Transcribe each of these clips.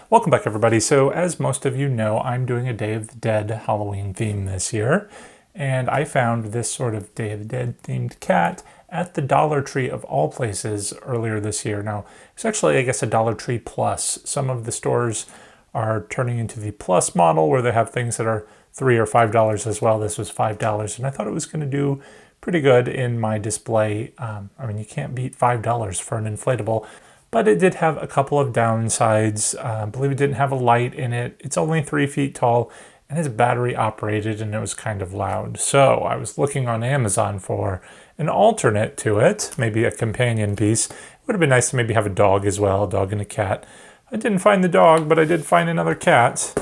Welcome back, everybody. So as most of you know, I'm doing a Day of the Dead Halloween theme this year, and I found this sort of Day of the Dead themed cat at the Dollar Tree of all places earlier this year. Now, it's actually, I guess, a Dollar Tree Plus. Some of the stores are turning into the Plus model where they have things that are $3 or $5 as well. This was $5, and I thought it was going to do pretty good in my display. I mean, you can't beat $5 for an inflatable. But it did have a couple of downsides. I believe it didn't have a light in it. It's only 3 feet tall and it's battery operated, and it was kind of loud. So I was looking on Amazon for an alternate to it, maybe a companion piece. It would have been nice to maybe have a dog as well, a dog and a cat. I didn't find the dog, but I did find another cat.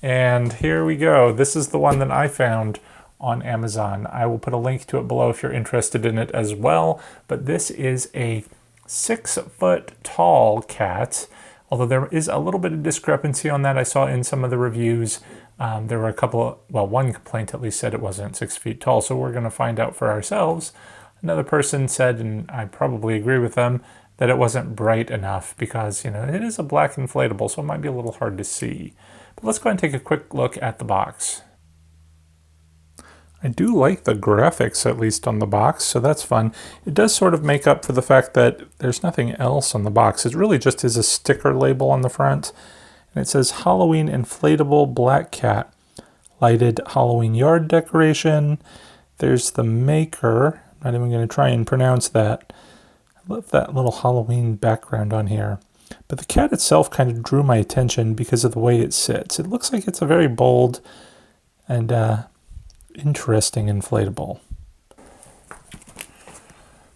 And here we go. This is the one that I found on Amazon. I will put a link to it below if you're interested in it as well. But this is a 6-foot tall cat, although there is a little bit of discrepancy on that. I saw in some of the reviews, there were a couple of, well, one complaint at least said it wasn't 6 feet tall, so we're going to find out for ourselves. Another person said, and I probably agree with them, that it wasn't bright enough because, you know, it is a black inflatable, so it might be a little hard to see. But let's go ahead and take a quick look at the box. I do like the graphics, at least on the box, so that's fun. It does sort of make up for the fact that there's nothing else on the box. It really just is a sticker label on the front. And it says Halloween Inflatable Black Cat. Lighted Halloween yard decoration. There's the maker. I'm not even going to try and pronounce that. I love that little Halloween background on here. But the cat itself kind of drew my attention because of the way it sits. It looks like it's a very bold and interesting inflatable.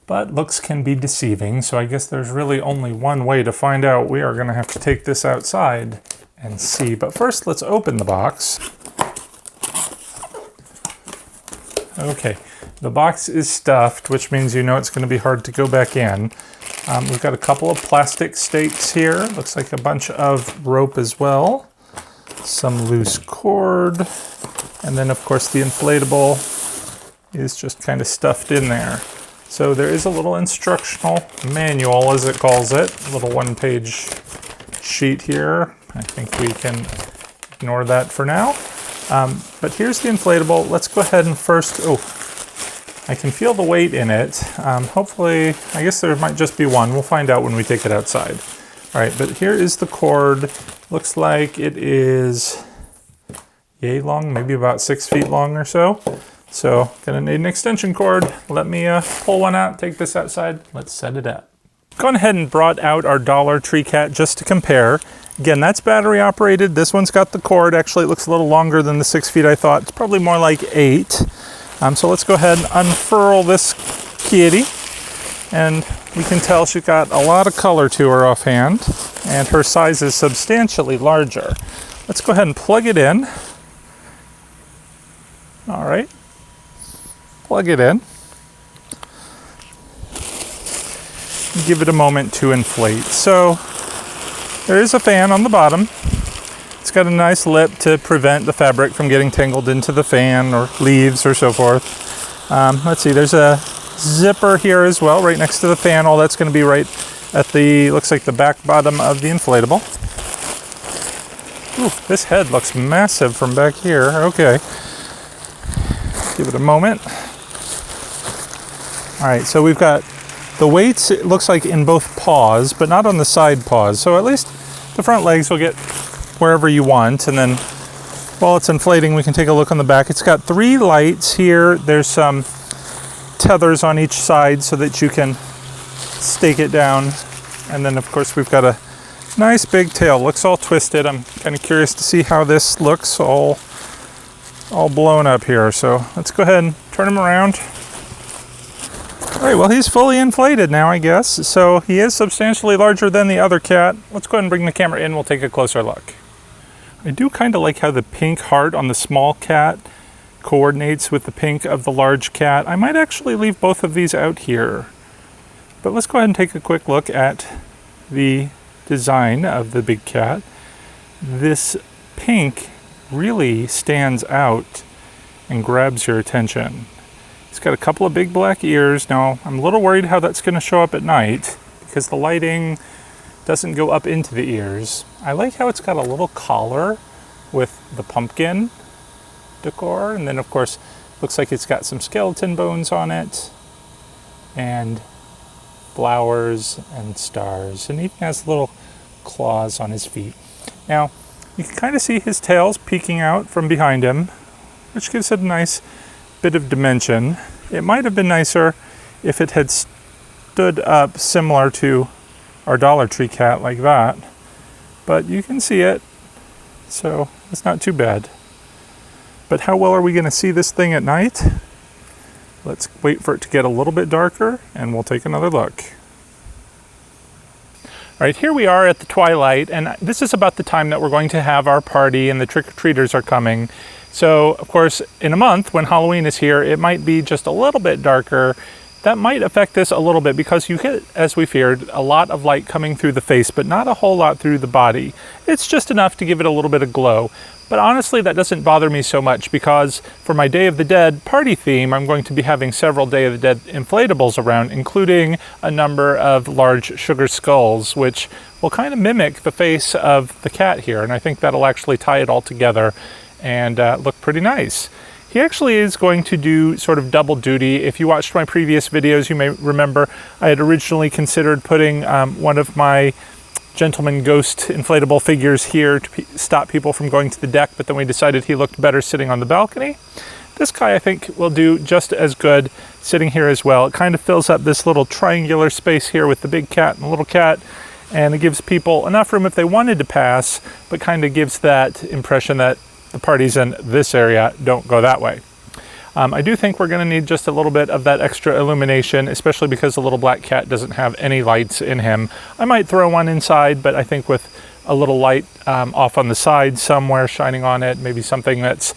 But looks can be deceiving, so I guess there's really only one way to find out. We are going to have to take this outside and see. But first, let's open the box. Okay, the box is stuffed, which means you know it's going to be hard to go back in. We've got a couple of plastic stakes here. Looks like a bunch of rope as well. Some loose cord. And then, of course, the inflatable is just kind of stuffed in there. So there is a little instructional manual, as it calls it, a little one-page sheet here. I think we can ignore that for now. But here's the inflatable. Let's go ahead and first, I can feel the weight in it. Hopefully, I guess there might just be one. We'll find out when we take it outside. All right, but here is the cord. Looks like it is yay long, maybe about 6 feet long or so. So gonna need an extension cord. Let me pull one out, take this outside. Let's set it up. Gone ahead and brought out our Dollar Tree cat just to compare. Again, that's battery operated. This one's got the cord. Actually, it looks a little longer than the 6 feet I thought. It's probably more like 8. So let's go ahead and unfurl this kitty. And we can tell she's got a lot of color to her offhand. And her size is substantially larger. Let's go ahead and plug it in. All right, plug it in. Give it a moment to inflate. So there is a fan on the bottom. It's got a nice lip to prevent the fabric from getting tangled into the fan or leaves or so forth. Let's see, there's a zipper here as well, right next to the fan. All that's going to be right at the, looks like the back bottom of the inflatable. Ooh, this head looks massive from back here. Okay. Give it a moment. All right, so we've got the weights, it looks like in both paws, but not on the side paws. So at least the front legs will get wherever you want. And then while it's inflating, we can take a look on the back. It's got 3 lights here. There's some tethers on each side so that you can stake it down. And then, of course, we've got a nice big tail. Looks all twisted. I'm kind of curious to see how this looks all blown up here. So let's go ahead and turn him around. All right, well, he's fully inflated now, I guess. So he is substantially larger than the other cat. Let's go ahead and bring the camera in. We'll take a closer look. I do kind of like how the pink heart on the small cat coordinates with the pink of the large cat. I might actually leave both of these out here. But let's go ahead and take a quick look at the design of the big cat. This pink really stands out and grabs your attention. It's got a couple of big black ears. Now, I'm a little worried how that's going to show up at night because the lighting doesn't go up into the ears. I like how it's got a little collar with the pumpkin decor, and then of course looks like it's got some skeleton bones on it and flowers and stars, and even has little claws on his feet. Now you can kind of see his tails peeking out from behind him, which gives it a nice bit of dimension. It might have been nicer if it had stood up similar to our Dollar Tree cat like that, but you can see it, so it's not too bad. But how well are we going to see this thing at night? Let's wait for it to get a little bit darker and we'll take another look. All right, here we are at the twilight, and this is about the time that we're going to have our party and the trick-or-treaters are coming. So, of course, in a month when Halloween is here, it might be just a little bit darker. That might affect this a little bit because you get, as we feared, a lot of light coming through the face, but not a whole lot through the body. It's just enough to give it a little bit of glow. But honestly, that doesn't bother me so much because for my Day of the Dead party theme, I'm going to be having several Day of the Dead inflatables around, including a number of large sugar skulls, which will kind of mimic the face of the cat here. And I think that'll actually tie it all together and look pretty nice. He actually is going to do sort of double duty. If you watched my previous videos, you may remember I had originally considered putting one of my Gentleman Ghost inflatable figures here to stop people from going to the deck, but then we decided he looked better sitting on the balcony. This guy I think will do just as good sitting here as well. It kind of fills up this little triangular space here with the big cat and the little cat, and it gives people enough room if they wanted to pass, but kind of gives that impression that the parties in this area don't go that way. I do think we're going to need just a little bit of that extra illumination, especially because the little black cat doesn't have any lights in him. I might throw one inside, but I think with a little light off on the side somewhere shining on it, maybe something that's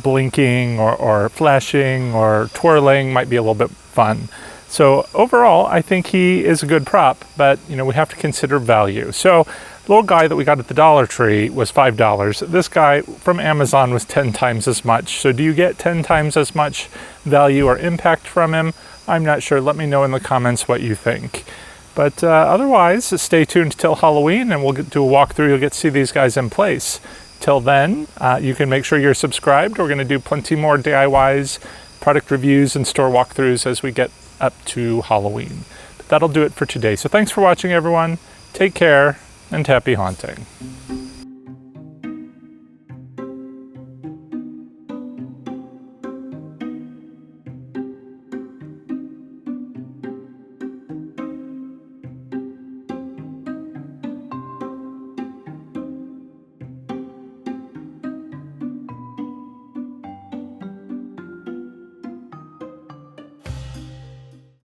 blinking or flashing or twirling might be a little bit fun. So overall, I think he is a good prop, but you know, we have to consider value. So the little guy that we got at the Dollar Tree was $5. This guy from Amazon was 10 times as much. So do you get 10 times as much value or impact from him? I'm not sure. Let me know in the comments what you think. But otherwise, stay tuned till Halloween and we'll do a walkthrough. You'll get to see these guys in place. Till then, you can make sure you're subscribed. We're going to do plenty more DIYs, product reviews, and store walkthroughs as we get up to Halloween. But that'll do it for today. So thanks for watching, everyone. Take care and happy haunting.